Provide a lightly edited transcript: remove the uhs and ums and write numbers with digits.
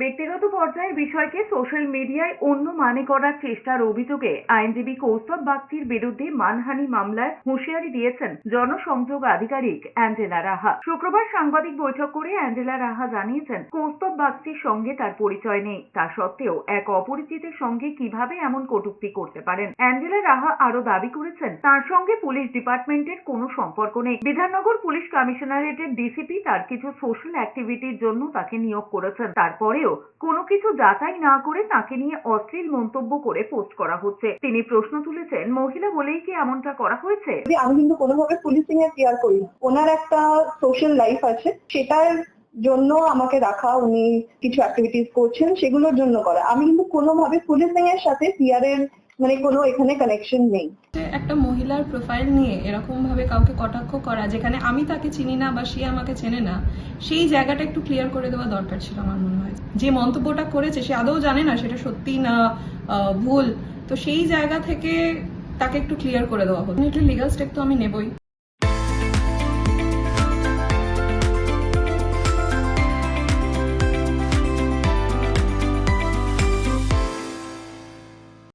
ব্যক্তিগত পর্যায়ের বিষয়কে সোশ্যাল মিডিয়ায় অন্য মানে করার চেষ্টার অভিযোগে আইনজীবী কৌস্তব বাগচির বিরুদ্ধে মানহানি মামলায় হুঁশিয়ারি দিয়েছেন জনসংযোগ আধিকারিক অ্যাঞ্জেলা রাহা। শুক্রবার সাংবাদিক বৈঠক করে অ্যাঞ্জেলা রাহা জানিয়েছেন, কৌস্তব বাগচির সঙ্গে তার পরিচয় নেই, তা সত্ত্বেও এক অপরিচিতের সঙ্গে কিভাবে এমন কটূক্তি করতে পারেন। অ্যাঞ্জেলা রাহা আরো দাবি করেছেন, তার সঙ্গে পুলিশ ডিপার্টমেন্টের কোনো সম্পর্ক নেই। বিধাননগর পুলিশ কমিশনারেটের ডিসিপি তার কিছু সোশ্যাল অ্যাক্টিভিটির জন্য তাকে নিয়োগ করেছেন, তারপরেও কোনো কিছু যাচাই না করে তাকে নিয়ে অশ্লীল মন্তব্য করে পোস্ট করা হচ্ছে। তিনি প্রশ্ন তুলেছেন, মহিলা বলেই কি এমনটা করা হয়েছে? আমি কিন্তু কোনোভাবে পুলিশিং এর কেয়ার করি না। ওনার একটা সোশ্যাল লাইফ আছে, সেটার জন্য আমাকে রাখা, উনি কিছু অ্যাক্টিভিটিস করছেন সেগুলোর জন্য করা। আমি কিন্তু কোনোভাবে পুলিশিং এর সাথে পিআর এর কোনো এখানে কানেকশন নেই। একটা মহিলার প্রোফাইল নিয়ে এরকম ভাবে কাউকে কটাক্ষ করা, যেখানে আমি তাকে চিনি না বা সে আমাকে চেনে না, সেই জায়গাটা একটু ক্লিয়ার করে দেওয়া দরকার ছিল আমার মনে হয়। যে মন্তব্যটা করেছে সে আদৌ জানে না সেটা সত্যি না ভুল, তো সেই জায়গা থেকে তাকে একটু ক্লিয়ার করে দেওয়া হতো। লিগ্যাল স্টেপ তো আমি নেবই।